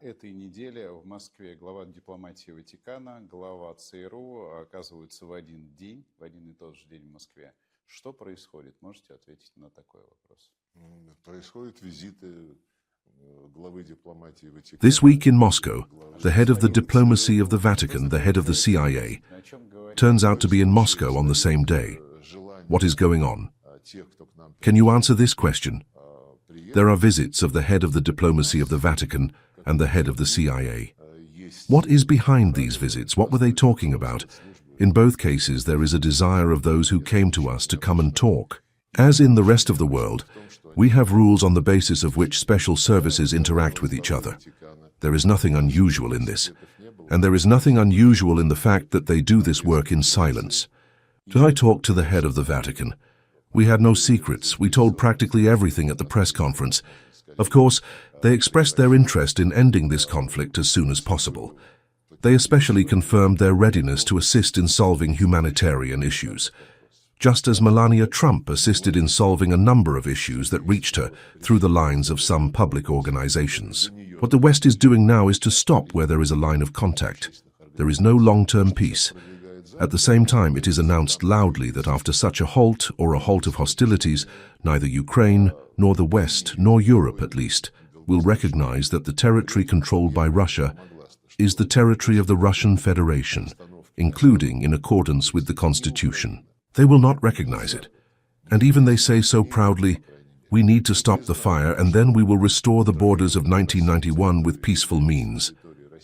На этой неделе в Москве глава дипломатии Ватикана, глава ЦРУ оказываются в один день, в один и тот же день в Москве. Что происходит? Можете ответить на такой вопрос? Происходят визиты главы дипломатии Ватикана. This week in Moscow, the head of the diplomacy of the Vatican, the head of the CIA, turns out to be in Moscow on the same day. What is going on? Can you answer this question? There are visits of the head of the diplomacy of the Vatican and the head of the CIA. What is behind these visits? What were they talking about? In both cases, there is a desire of those who came to us to come and talk. As in the rest of the world, we have rules on the basis of which special services interact with each other. There is nothing unusual in this. And there is nothing unusual in the fact that they do this work in silence. I talked to the head of the Vatican. We had no secrets. We told practically everything at the press conference. Of course, they expressed their interest in ending this conflict as soon as possible. They especially confirmed their readiness to assist in solving humanitarian issues, just as Melania Trump assisted in solving a number of issues that reached her through the lines of some public organizations. What the West is doing now is to stop where there is a line of contact. There is no long-term peace. At the same time, it is announced loudly that after such a halt or a halt of hostilities, neither Ukraine, nor the West, nor Europe at least, will recognize that the territory controlled by Russia is the territory of the Russian Federation, including in accordance with the Constitution. They will not recognize it. And even they say so proudly, we need to stop the fire and then we will restore the borders of 1991 with peaceful means.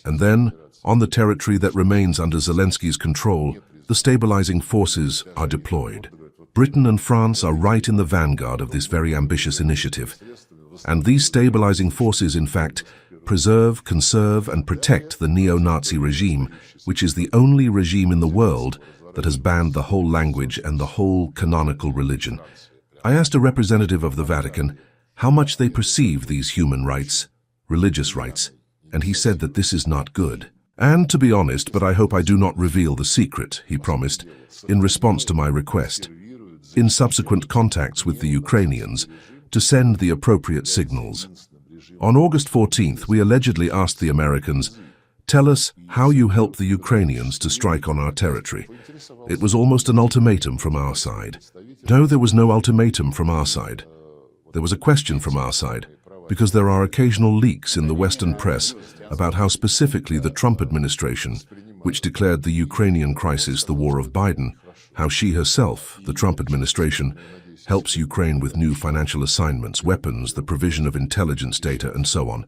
And then, on the territory that remains under Zelensky's control, the stabilizing forces are deployed. Britain and France are right in the vanguard of this very ambitious initiative. And these stabilizing forces, in fact, preserve, conserve, and protect the neo-Nazi regime, which is the only regime in the world that has banned the whole language and the whole canonical religion. I asked a representative of the Vatican how much they perceive these human rights, religious rights, and he said that this is not good. And to be honest, but I hope I do not reveal the secret, he promised, in response to my request, in subsequent contacts with the Ukrainians, to send the appropriate signals. On August 14th, we allegedly asked the Americans, tell us how you help the Ukrainians to strike on our territory. It was almost an ultimatum from our side. No, there was no ultimatum from our side. There was a question from our side, because there are occasional leaks in the Western press about how specifically the Trump administration, which declared the Ukrainian crisis the war of Biden, how she herself, the Trump administration, helps Ukraine with new financial assignments, weapons, the provision of intelligence data, and so on.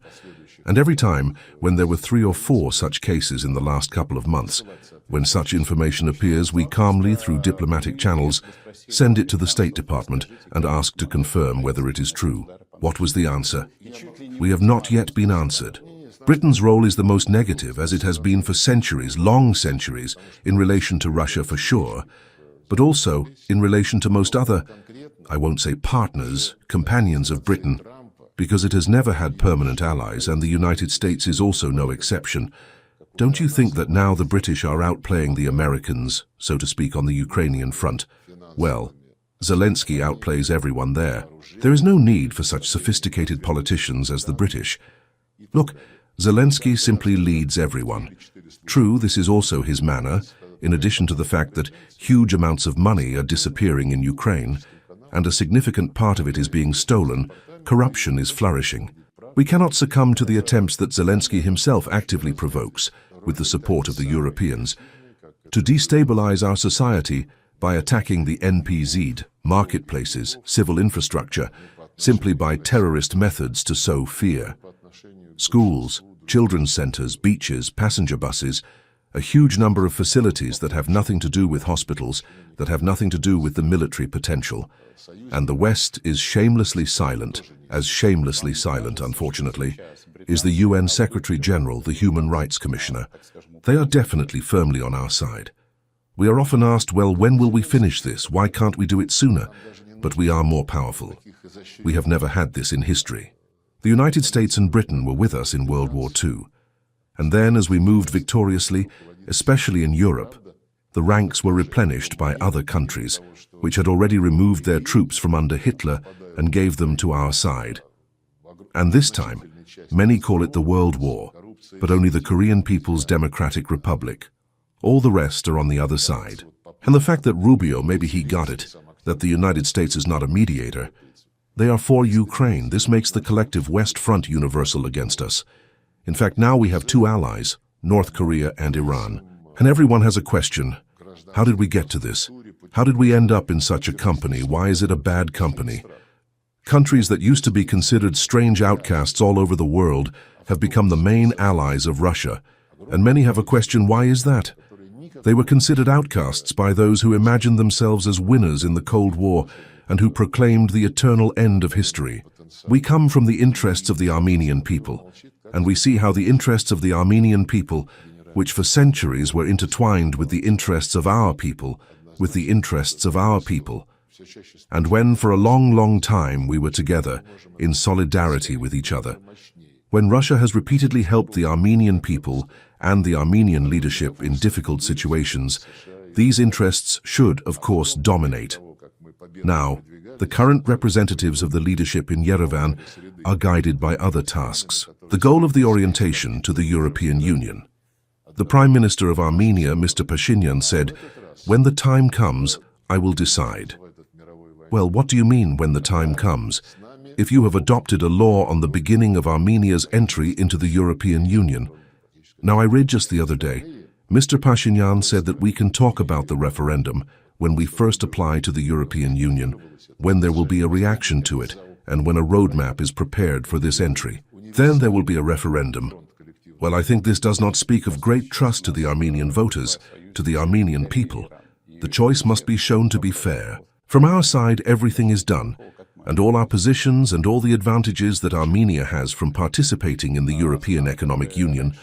And every time, when there were 3 or 4 such cases in the last couple of months, when such information appears, we calmly, through diplomatic channels, send it to the State Department and ask to confirm whether it is true. What was the answer? We have not yet been answered. Britain's role is the most negative, as it has been for centuries, long centuries, in relation to Russia for sure, but also in relation to most other, I won't say partners, companions of Britain, because it has never had permanent allies, and the United States is also no exception. Don't you think that now the British are outplaying the Americans, so to speak, on the Ukrainian front? Well, Zelensky outplays everyone there. There is no need for such sophisticated politicians as the British. Look, Zelensky simply leads everyone. True, this is also his manner, in addition to the fact that huge amounts of money are disappearing in Ukraine, and a significant part of it is being stolen. Corruption is flourishing. We cannot succumb to the attempts that Zelensky himself actively provokes, with the support of the Europeans, to destabilize our society by attacking the NPZ, marketplaces, civil infrastructure, simply by terrorist methods to sow fear. Schools, children's centers, beaches, passenger buses, a huge number of facilities that have nothing to do with hospitals, that have nothing to do with the military potential. And the West is shamelessly silent, as shamelessly silent, unfortunately, is the UN Secretary General, the Human Rights Commissioner. They are definitely firmly on our side. We are often asked, well, when will we finish this? Why can't we do it sooner? But we are more powerful. We have never had this in history. The United States and Britain were with us in World War II. And then, as we moved victoriously, especially in Europe, the ranks were replenished by other countries, which had already removed their troops from under Hitler and gave them to our side. And this time, many call it the World War, but only the Korean People's Democratic Republic. All the rest are on the other side. And the fact that Rubio, maybe he got it, that the United States is not a mediator, they are for Ukraine. This makes the collective West Front universal against us. In fact, now we have two allies, North Korea and Iran. And everyone has a question. How did we get to this? How did we end up in such a company? Why is it a bad company? Countries that used to be considered strange outcasts all over the world have become the main allies of Russia. And many have a question, why is that? They were considered outcasts by those who imagined themselves as winners in the Cold War and who proclaimed the eternal end of history. We come from the interests of the Armenian people, and we see how the interests of the Armenian people, which for centuries were intertwined with the interests of our people, with the interests of our people. And when for a long, long time we were together, in solidarity with each other, when Russia has repeatedly helped the Armenian people and the Armenian leadership in difficult situations, these interests should, of course, dominate. Now, the current representatives of the leadership in Yerevan are guided by other tasks. The goal of the orientation to the European Union. The Prime Minister of Armenia, Mr. Pashinyan, said, "When the time comes, I will decide." Well, what do you mean, when the time comes? If you have adopted a law on the beginning of Armenia's entry into the European Union. Now, I read just the other day, Mr. Pashinyan said that we can talk about the referendum when we first apply to the European Union, when there will be a reaction to it, and when a roadmap is prepared for this entry. Then there will be a referendum. Well, I think this does not speak of great trust to the Armenian voters, to the Armenian people. The choice must be shown to be fair. From our side, everything is done, and all our positions and all the advantages that Armenia has from participating in the European Economic Union,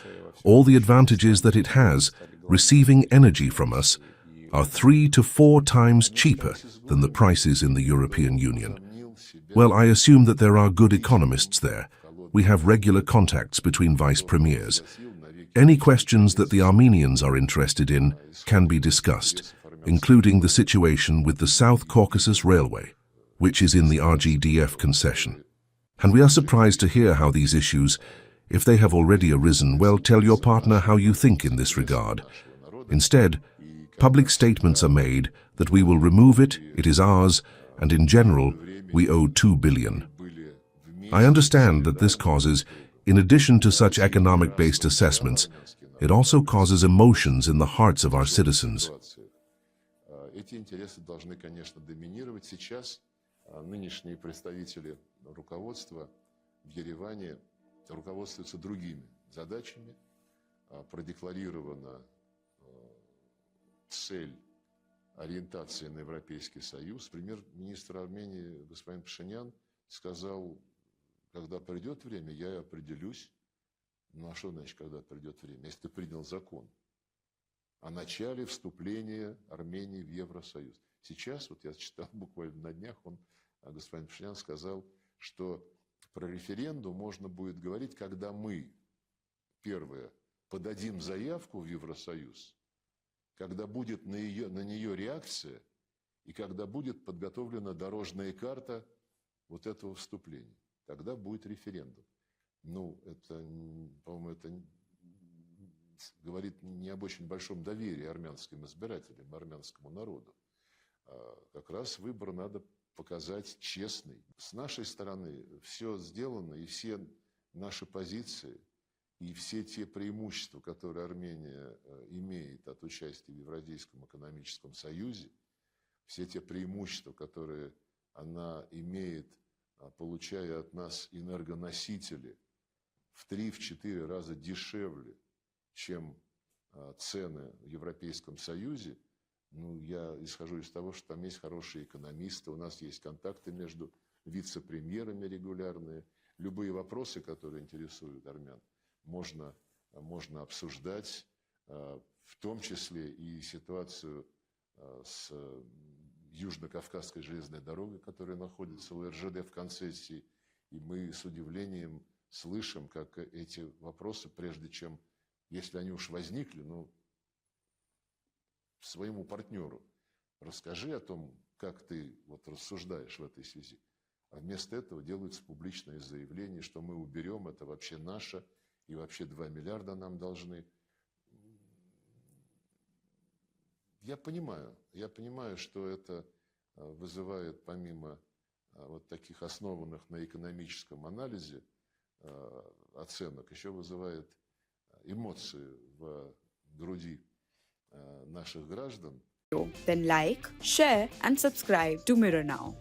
all the advantages that it has, receiving energy from us, are 3 to 4 times cheaper than the prices in the European Union. Well, I assume that there are good economists there. We have regular contacts between vice premiers. Any questions that the Armenians are interested in can be discussed, including the situation with the South Caucasus Railway, which is in the RGDF concession. And we are surprised to hear how these issues, if they have already arisen, well, tell your partner how you think in this regard. Instead, public statements are made that we will remove it, it is ours, and in general, we owe 2 billion. I understand that this causes, in addition to such economic-based assessments, it also causes emotions in the hearts of our citizens. Эти интересы должны, конечно, доминировать. Сейчас нынешние представители руководства в Ереване руководствуются другими задачами. Продекларирована цель ориентации на Европейский Союз. Премьер-министр Армении господин Пашинян сказал, когда придет время, я определюсь. Ну а что значит, когда придет время? Если ты принял закон о начале вступления Армении в Евросоюз. Сейчас, вот я читал буквально на днях, господин Пашинян сказал, что про референдум можно будет говорить, когда мы, первое, подадим заявку в Евросоюз, когда будет на нее реакция и когда будет подготовлена дорожная карта вот этого вступления. Тогда будет референдум. Ну, это, по-моему, это говорит не об очень большом доверии армянским избирателям, армянскому народу. Как раз выбор надо показать честный. С нашей стороны все сделано, и все наши позиции, и все те преимущества, которые Армения имеет от участия в Евразийском экономическом союзе, все те преимущества, которые она имеет, получая от нас энергоносители в 3-4 раза дешевле, чем цены в Европейском Союзе, ну, я исхожу из того, что там есть хорошие экономисты, у нас есть контакты между вице-премьерами регулярные. Любые вопросы, которые интересуют армян, можно обсуждать, в том числе и ситуацию с Южно-Кавказской железной дорогой, которая находится у РЖД в концессии. И мы с удивлением слышим, как эти вопросы, прежде чем, если они уж возникли, ну, своему партнеру расскажи о том, как ты вот рассуждаешь в этой связи. А вместо этого делаются публичные заявления, что мы уберем, это вообще наше, и вообще 2 миллиарда нам должны. Я понимаю, что это вызывает помимо вот таких основанных на экономическом анализе оценок, еще вызывает эмоции в груди наших граждан. Then like, share and subscribe to Mirror Now.